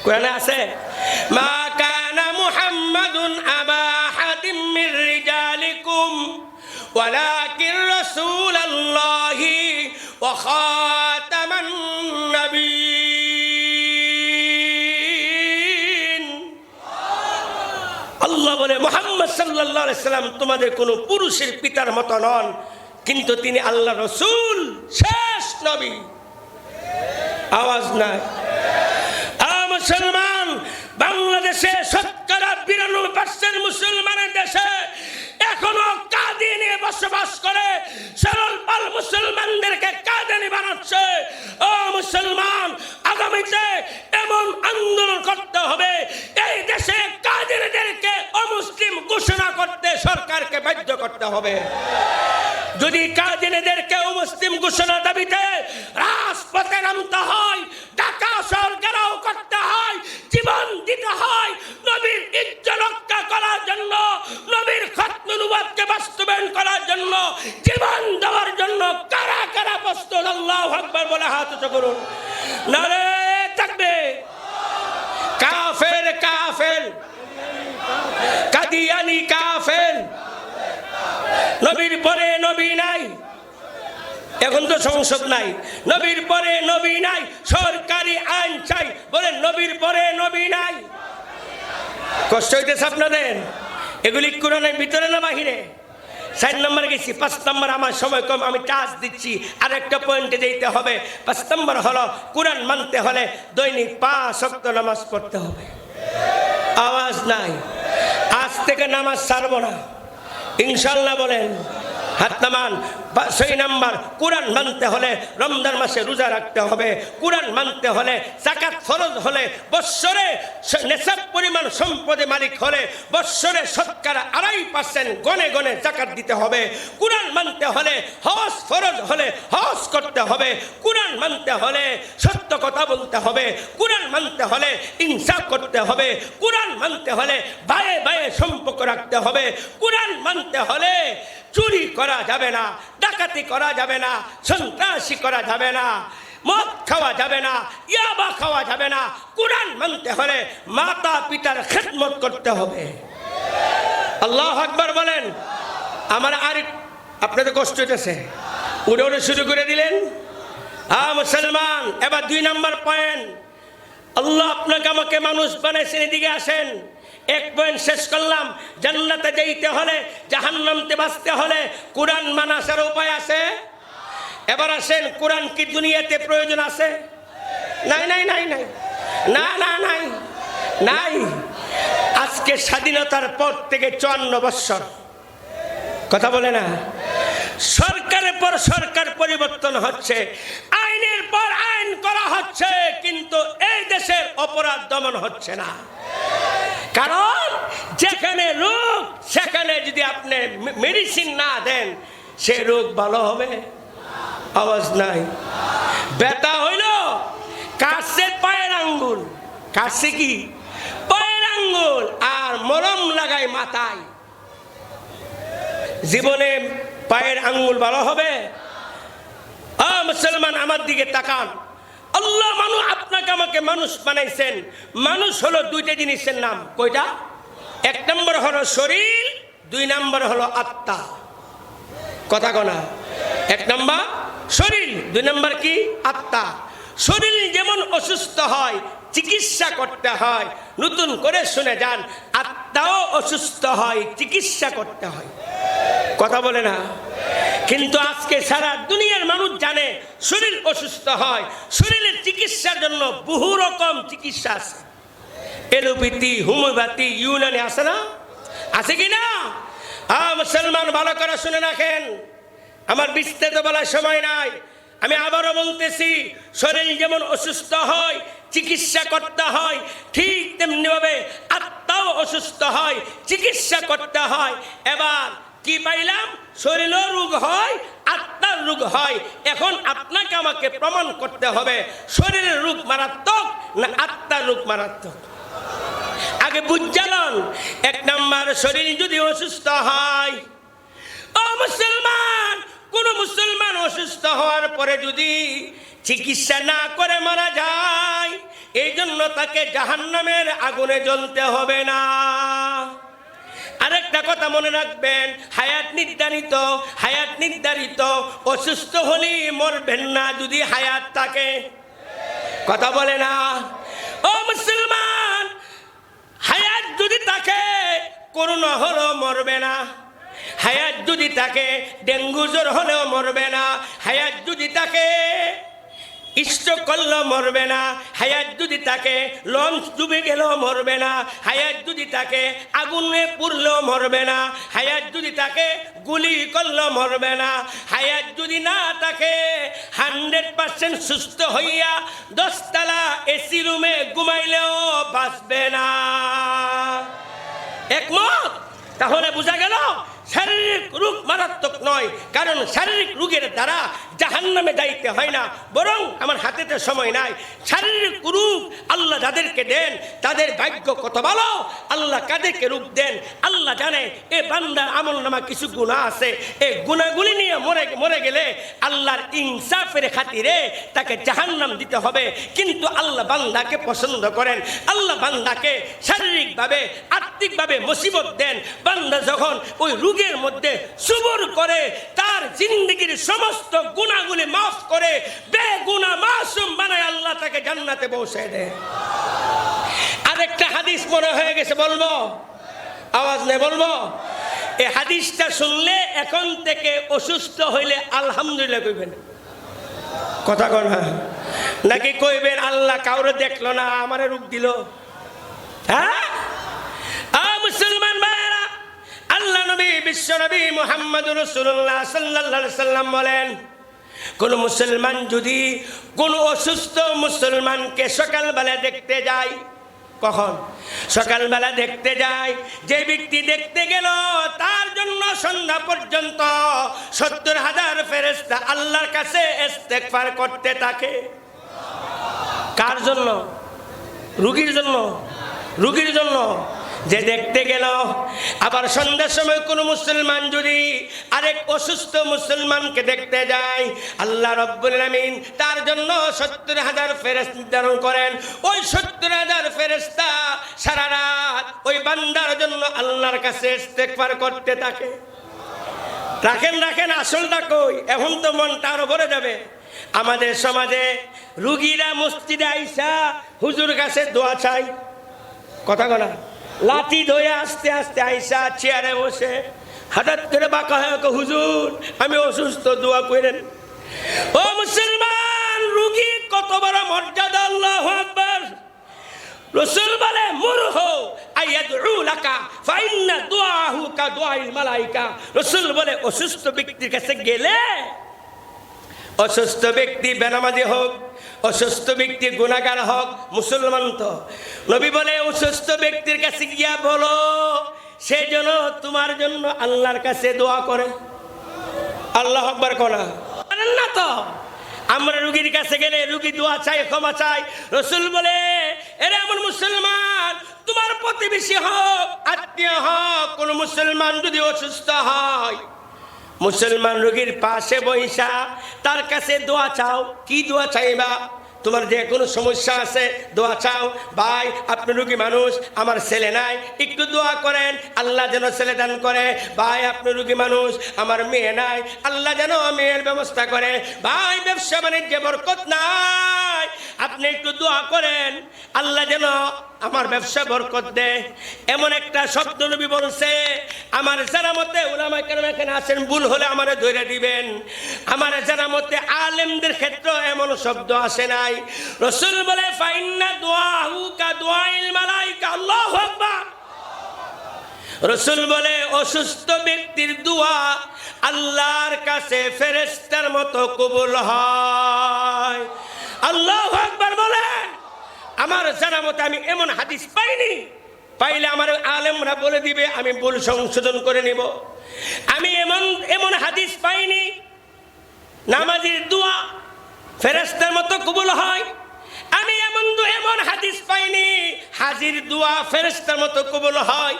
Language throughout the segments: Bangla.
কোরআনে আছে মা কানা মুহাম্মাদুন আবা আহাদিম মির রিজালিকুম ওয়ালাকিন রাসূলুল্লাহি ওয়া খাতামান নবিয়্যিন। আল্লাহ বলে মুহাম্মদ সাল্লাল্লাহু আলাইহি সাল্লাম তোমাদের কোনো পুরুষের পিতার মতো নন, কিন্তু তিনি আল্লাহ রসুল, শেষ নবী। আওয়াজ নাই। মুসলমান বাংলাদেশে ৯০% মুসলমানের দেশে এখনো কাদিয়ানী বসবাস করে, সরল পাল মুসলমানদেরকে কাদিয়ানী বানাচ্ছে। ও মুসলমান, আগামীতে এমন আন্দোলন করতে হবে, এই দেশে কাদিয়ানীদেরকে অমুসলিম ঘোষণা করতে সরকারকে বাধ্য করতে হবে। যদি কাদিয়ানীদেরকে অমুসলিম ঘোষণা দাবিতে রাজপথে নামতে হয়, ঢাকা শহর ঘেরাও করতে হয়, জীবন দিতে হয়, নবীর ইজ্জত রক্ষা করার জন্য, নবীর খতমে নবুওয়াতকে বাস্তবায়ন করার জন্য, জীবন দেওয়ার জন্য কারা কারা প্রস্তুত? আল্লাহু আকবার বলে হাত উঁচু করুন। নারে তাকবীর। কাফের কাফের, কাদিয়ানী কাফের। নবীর পরে নবী নাই, এখন তো সংসদ নাই, নবীর পরে নবী নাই, সরকারি আইন চাই, বলেন নবীর পরে নবী নাই। কষ্ট হইতেছে আপনাদের? এগুলি কোরআনের ভিতরে না বাহিরে? ৪ নম্বর গেছি, ৫ নম্বর আমার সময় কম, আমি টাচ দিচ্ছি, আর একটা পয়েন্টে যেতে হবে। ৫ নম্বর হলো কোরআন মানতে হলে দৈনিক ৫ ওয়াক্ত নামাজ পড়তে হবে। আওয়াজ নাই। আজ থেকে নামাজ ছাড়বো না ইনশাল্লাহ, বলেন হাত নামান। ৬ নম্বর, কোরআন মানতে হলে রমজান মাসে রোজা রাখতে হবে। কোরআন মানতে হলে যাকাত ফরজ হলে, বৎসরে নেশাব পরিমাণ সম্পদে মালিক হলে বৎসরে শতকরা ২.৫% গনে গনে যাকাত দিতে হবে। কোরআন মানতে হলে হজ ফরজ হলে হজ করতে হবে। কোরআন মানতে হলে সত্য কথা বলতে হবে। কোরআন মানতে হলে ইনসাফ করতে হবে। কোরআন মানতে হলে ভাইয়ে ভাইয়ে সম্পর্ক রাখতে হবে। কোরআন মানতে হলে চুরি করা যাবে না, ডাকাতি করা যাবে না, সন্ত্রাসী করা যাবে না, মদ খাওয়া যাবে না, ইয়াবা খাওয়া যাবে না। কোরআন মানতে হলে মাতা পিতার খেদমত করতে হবে। আল্লাহু আকবার বলেন। আমার আর আপনাদের কষ্ট হইতেছে, উড়ে উড়ে শুরু করে দিলেন। মুসলমান, এবার ২ নম্বর পয়েন্ট। আল্লাহ আপনাকে আমাকে মানুষ বানাইছেন, এদিকে আসেন। ১ পয়েন্ট শেষ করলাম। জান্নাতে যেতে হলে, জাহান্নামতে বাঁচতে হলে কোরআন মানা ছাড়া উপায় আছে? এবার আসেন, কোরআন কি দুনিয়াতে প্রয়োজন আছে? নাই নাই নাই নাই, না না নাই নাই। আজকে স্বাধীনতার পর থেকে ৫৪ বৎসর, কথা বলে না, সরকারের পর সরকার পরিবর্তন হচ্ছে, আইনের পর আইন করা হচ্ছে, কিন্তু এই দেশের অপরাধ দমন হচ্ছে না। কারণ যেখানে রোগ, সেখানে যদি আপনি মেডিসিন না দেন, সে রোগ ভালো হবে? আওয়াজ নাই। ব্যথা হইল, কাটছে পায়ের আঙ্গুল, কাটছে কি পায়ের আঙ্গুল, আর মলম লাগায় মাথায়। জীবনে পায়ের আঙ্গুল ভালো হবে? মুসলমান আমার দিকে তাকান। আল্লাহ আপনাকে আমাকে মানুষ বানাইছেন। মানুষ হলো 2টা জিনিসের নাম। কয়টা? ১ নম্বর হলো শরীর, ২ নম্বর হলো আত্মা। কথা কনা? ১ নম্বর শরীর, ২ নম্বর কি? আত্মা। শরীর যেমন অসুস্থ হয়, চিকিৎসা করতে হয়, নতুন করে শুনে যান, আত্মাও অসুস্থ হয়, চিকিৎসা করতে হয়। কথা বলে না? কিন্তু আজকে সারা দুনিয়ার মানুষ জানে শরীর অসুস্থ হয়, শরীরের চিকিৎসার জন্য বহু রকম চিকিৎসা আছে। এলোপ্যাথি, হোমিওপ্যাথি, ইউনানি আছে না? আছে কি না? মুসলমান ভালো করে শুনে রাখেন, আমার বিস্তারিত বলার সময় নাই। আমি আবারও বলতেছি, শরীর যেমন অসুস্থ হয়, চিকিৎসা করতে হয়, ঠিক তেমনি ভাবে আত্মাও অসুস্থ হয়, চিকিৎসা করতে হয়। এবার কি পাইলাম? শরীরের রোগ হয়, আত্মার রোগ হয়। এখন আপনাকে আমাকে প্রমাণ করতে হবে শরীরের রোগ মারাত্মক না আত্মার রোগ মারাত্মক। আগে বুঝলেন? ১ নম্বর, শরীর যদি অসুস্থ হয়, ও মুসলমান, কোন মুসলমান অসুস্থ হওয়ার পরে যদি চিকিৎসা না করে মারা যায়, এই জন্য তাকে জাহান্নামের আগুনে জ্বলতে হবে না। আরেকটা কথা মনে রাখবেন, হায়াত নির্ধারিত। অসুস্থ হলেই মরবেন না যদি হায়াত থাকে। কথা বলে না ও মুসলমান, হায়াত যদি থাকে করোনা হলেও মরবে না, হায়াত যদি থাকে ডেঙ্গু জ্বর হলেও মরবে না, হায়াত যদি থাকে স্ট্রোক করলেও মরবে না, হায়াত যদি থাকে লঞ্চ ডুবে গেলেও মরবে না, হায়াত যদি থাকে আগুনে পুড়লেও মরবে না, হায়াত যদি থাকে গুলি করলেও মরবে না, হায়াত যদি না থাকে 100% সুস্থ হইয়া 10 তলা এসি রুমে ঘুমাইলেও বাঁচবে না। একমত? তাহলে বোঝা গেল শারীরিক রোগ মারাত্মক নয়, কারণ শারীরিক রোগের দ্বারা জাহান্নামে যাইতে হয় না, বরং আমার হাতেতে সময় নাই। শারীরিক রোগ আল্লাহ যাদেরকে দেন তাদের ভাগ্য কত ভালো। আল্লাহ কাদেরকে রোগ দেন আল্লাহ জানে। এ বান্দার আমল নামা কিছু গুনাহ আছে, এই গুনাহগুলি নিয়ে মরে গেলে আল্লাহর ইনসাফের খাতিরে তাকে জাহান্নাম দিতে হবে। কিন্তু আল্লাহ বান্দাকে পছন্দ করেন, আল্লাহ বান্দাকে শারীরিকভাবে আর্থিকভাবে মুসিবত দেন। বান্দা যখন ওই রোগের মধ্যে সবর করে, তার জিন্দেগির সমস্ত গুনাহগুলি মাফ করে বেগুনাহ মাসুম বানায় আল্লাহ তাকে জান্নাতে পৌঁছে দেয়। আরেকটা হাদিস মনে হয়ে গেছে, বলবো? আওয়াজ নেই, বলবো? এই হাদিসটা শুনলে এখন থেকে অসুস্থ হইলে আলহামদুলিল্লাহ কইবেন। কথা কন নাকি কইবেন আল্লাহ কাউরে দেখলো না আমারে রোগ দিল? হ্যাঁ মুসলমান ভাইরা, আল্লাহ নবী বিশ্ব নবী মুহাম্মদুর রাসূলুল্লাহ সাল্লাল্লাহু আলাইহি সাল্লাম বলেন, কোন মুসলমান যদি কোন অসুস্থ মুসলমানকে সকালবেলা দেখতে যায়, কখন? সকালবেলা দেখতে যায়, যে ব্যক্তি দেখতে গেল তার জন্য সন্ধ্যা পর্যন্ত 70,000 ফেরেশতা আল্লাহর কাছে ইস্তেগফার করতে থাকে। কার জন্য? রোগীর জন্য। রোগীর জন্য যে দেখতে গেল। আবার সন্ধ্যার সময় কোন মুসলমান যদি আরেক অসুস্থ মুসলমানকে দেখতে যায়, আল্লাহ রাব্বুল আলামিন তার জন্য 70,000 ফেরেশতা নির্ধারণ করেন। ওই 70,000 ফেরেশতা সারা রাত ওই বান্দার জন্য আল্লাহর কাছে ইস্তেগফার করতে থাকে। রাখেন আসলটা কই? এখন তো মনটা আরো ভরে যাবে। আমাদের সমাজে রুগীরা মসজিদে আইসা হুজুর কাছে দোয়া চাই। কথা বলা, লাঠি ধরে আস্তে আস্তে আইসা চেয়ারে বসে হঠাৎ করে বাঁকা হয়ে হুজুর আমি অসুস্থ, দোয়া করেন। ও মুসলমান, রুগী কত বড় মর্যাদা! আল্লাহু আকবার। রাসূল বলে মুরহু আইয়াদউ লাকা ফাইন্না দুআহু কা দুআইল মালায়েকা। রাসূল বলে অসুস্থ ব্যক্তির কাছে গেলে, অসুস্থ ব্যক্তি বেনামাজি হোক, অসুস্থ ব্যক্তি গুনাহগার হোক, মুসলমান তো, নবী বলে অসুস্থ ব্যক্তির কাছে গিয়া বলো সে যেন তোমার জন্য আল্লাহর কাছে দোয়া করে। আল্লাহু আকবার কোনা না তো? আমরা রুগীর কাছে গেলে রুগী দোয়া চাই, ক্ষমা চাই। রাসূল বলে এরে এমন মুসলমান, তোমার প্রতিবেশী হোক, আত্মীয় হোক, কোন মুসলমান যদি অসুস্থ হয়, মুসলমান রোগীর পাশে বইসা তার কাছে দোয়া চাও। কি দোয়া চাইবা? তোমার যে কোনো সমস্যা আছে দোয়া চাও। ভাই আপনি রোগী মানুষ, আমার ছেলে নাই, একটু দোয়া করেন আল্লাহ যেন ছেলে দান করে। ভাই আপনি রোগী মানুষ, আমার মেয়ে নাই, আল্লাহ যেন মেয়ের ব্যবস্থা করে। ভাই ব্যবসা বাণিজ্যে বরকত নাই, আপনি একটু দোয়া করেন আল্লাহ যেন আমার ব্যবসা বরকত দেয়। এমন একটা শব্দ নবী বলছে, আমার জানা মতে উলামায়ে কেরাম এখানে আছেন, ভুল হলে আমারে ধরে দিবেন, আমার জানা মতে আলেমদের ক্ষেত্রে এমন শব্দ আসে নাই। রাসূল বলে ফাইন্না দুআহু কা দুআইল মালায়েকা। আল্লাহু আকবার। রাসূল বলে অসুস্থ ব্যক্তির দোয়া আল্লাহর কাছে ফেরেশতার মতো কবুল হয়। আল্লাহু আকবার বলে। আমার জানা মতে আমি এমন হাদিস পাইনি, পাইলে আমার আলেমরা বলে দিবে, আমি ভুল সংশোধন করে নিব। আমি এমন হাদিস পাইনি নামাজের দোয়া ফেরেশতার মতো কবুল হয়। আমি এমন হাদিস পাইনি হাজির দোয়া ফেরেশতার মতো কবুল হয়,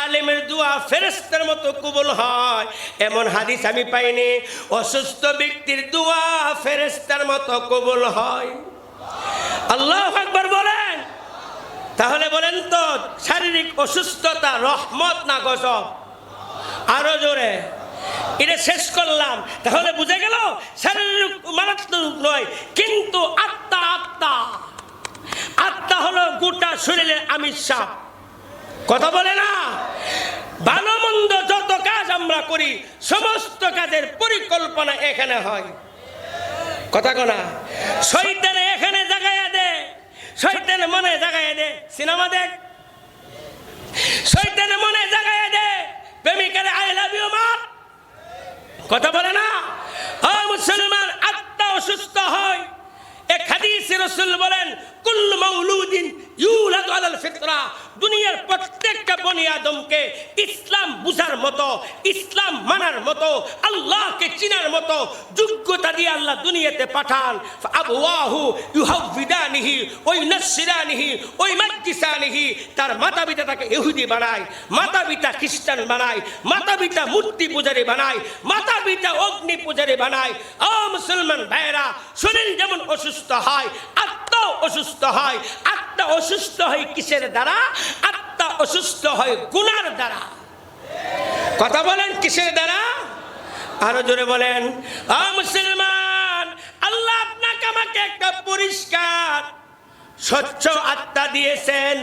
আলেমের দোয়া ফেরেশতার মতো কবুল হয়, এমন হাদিস আমি পাইনি অসুস্থ ব্যক্তির দোয়া ফেরেশতার মতো কবুল হয়। আল্লাহু আকবার বলেন। তাহলে বলেন তো শারীরিক অসুস্থতা রহমত না গজব? আরো জোরে। এটা শেষ করলাম। তাহলে বুঝে গেল শারীরিক মারাত্মক নয়, কিন্তু আত্মা হলো গোটা শরীরের আমিষ সাপ। কথা বলে না? ভালো মন্দ যত কাজ আমরা করি সমস্ত কাজের পরিকল্পনা এখানে হয়। কথা কোনা? শয়তানে এখানে জাগাইয়া দে, শয়তানে মনে জাগাইয়া দে সিনেমা দেখ, শয়তানে মনে জাগাইয়া দে প্রেমিকারে আই লাভ ইউ মা। কথা বলে না? ও মুসলমান, আত্মা অসুস্থ হয়। এক হাদিসে রাসূল বলেন, কুল্লু মাউলুদিন ইউলাদু আলাল ফিতরা, দুনিয়ার প্রত্যেকটা বনি আদমকে ইসলাম বুঝার মতো, ইসলাম মানার মতো, আল্লাহকে চিনার মতো যোগ্যতা দিয়ে আল্লাহ দুনিয়াতে পাঠান। আবওয়াহু ইউহাউবিদানিহি ওয়া ইউনাসসিরানিহি ওয়া ইউমাজ্জিসানিহি, তার মাতা পিতা তাকে ইহুদি বানায়, মাতা পিতা খ্রিস্টান বানায়, মাতা পিতা মূর্তি পূজারী বানায়, মাতা পিতা অগ্নি পূজারী বানায়। ও মুসলমান ভাইরা, শরীর যেমন অসুস্থ হয় আত্মা অসুস্থ হয়। আত্মা অসুস্থ হয় কিসের দ্বারা? আত্মা অসুস্থ হয় গুনার দ্বারা। কথা বলেন, কিসের দ্বারা? আরো জোরে বলেন। ও মুসলমান, আল্লাহ আপনাকে আমাকে একটা পরিষ্কার স্বচ্ছ আত্মা দিয়েছেন,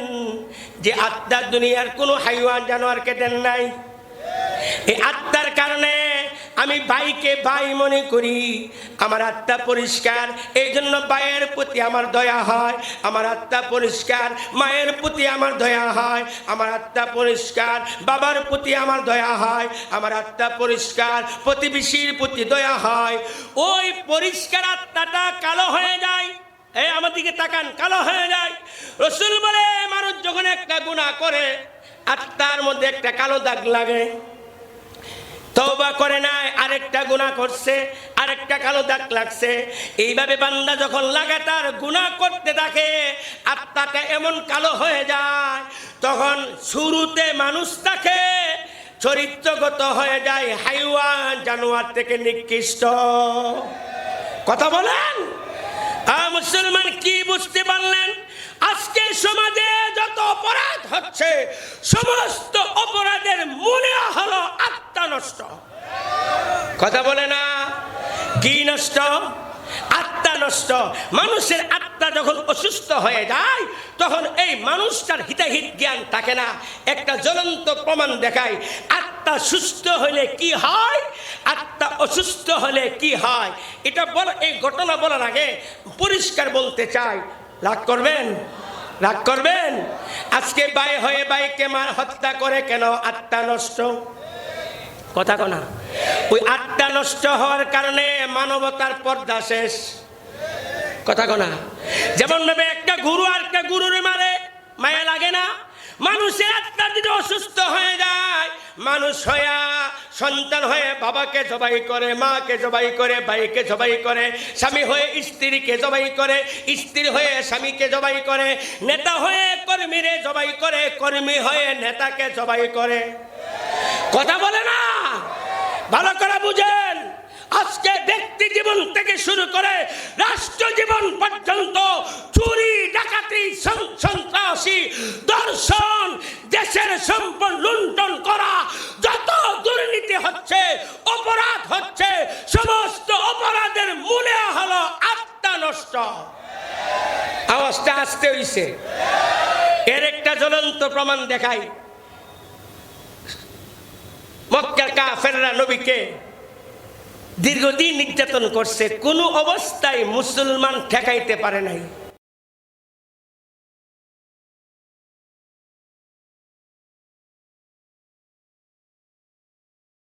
যে আত্মা দুনিয়ার কোনো হাইওয়ান জানোয়ারকে দেন নাই। এই আত্মার কারণে আমি ভাইকে ভাই মনে করি, আমার আত্মা পরিষ্কার, এই জন্য ভাইয়ের প্রতি আমার দয়া হয়। আমার আত্মা পরিষ্কার, মায়ের প্রতি আমার দয়া হয়। আমার আত্মা পরিষ্কার, বাবার প্রতি আমার দয়া হয়। আমার আত্মা পরিষ্কার, প্রতিবেশীর প্রতি দয়া হয়। ওই পরিষ্কার আত্মাটা কালো হয়ে যায়। এই আমার দিকে তাকান, কালো হয়ে যায়। রাসূল বলে, মানুষ যখন একটা গুনাহ করে আত্মার মধ্যে একটা কালো দাগ লাগে। তওবা করে নাই, আরেকটা গুনাহ করছে, আরেকটা কালো দাগ লাগছে। এইভাবে বান্দা যখন লাগাতার গুনাহ করতে থাকে আত্মাটা এমন কালো হয়ে যায়, তখন শুরুতে মানুষ থাকে চরিত্রগত হয়ে যায় হাইওয়ান জানোয়ার থেকে নিকৃষ্ট। কথা বলেন। মুসলমান কি বুঝতে পারলেন? আজকে সমাজে যত অপরাধ হচ্ছে সমস্ত অপরাধের মূলে হলো আত্মা নষ্ট। কথা বলে না? কি নষ্ট? আত্মা নষ্ট। মানুষের আত্মা যখন অসুস্থ হয়ে যায় তখন এই মানুষটার হিতাহিত জ্ঞান থাকে না। একটা জ্বলন্ত প্রমাণ দেখায়, আত্মা সুস্থ হলে কি হয়, আত্মা অসুস্থ হলে কি হয়। এটা বল, এই ঘটনা বলার আগে পরিষ্কার বলতে চাই, রাগ করবেন? রাগ করবেন? আজকে ভাই হয়ে ভাইকে মার হত্যা করে কেন? আত্মা নষ্ট। কথা কোনা? ওই আত্মা নষ্ট হওয়ার কারণে মানবতার পর্দা শেষ। কথা কোনা? যেমন ভাবে একটা গুরু আর একটা গুরুরে মারে, মায়া লাগে না? মানুষের আত্মা যদি অসুস্থ হয়ে যায়, মানুষ হয়ে সন্তান হয়ে বাবাকে জবাই করে, মাকে জবাই করে, ভাইকে জবাই করে, স্বামী হয়ে স্ত্রীকে জবাই করে, স্ত্রী হয়ে স্বামীকে জবাই করে, নেতা হয়ে কর্মীরে জবাই করে, কর্মী হয়ে নেতাকে জবাই করে। কথা বলে না? ভালো করে বুঝেন। আজকে ব্যক্তি জীবন থেকে শুরু করে রাষ্ট্র জীবন পর্যন্ত চুরি, ডাকাতি, সন্ত্রাসী, দর্শন, দেশের সম্পদ লুণ্ঠন করা, যত দুর্নীতি হচ্ছে, অপরাধ হচ্ছে, সমস্ত অপরাধের মূলে হলো আত্মা নষ্ট। আওয়াজটা আসতে হইছে। এর একটা জ্বলন্ত প্রমাণ দেখাই। মক্কার কাফেররা নবীকে দীর্ঘদিন নির্যাতন করছে, কোনো অবস্থায় মুসলমান ঠেকাইতে পারে নাই।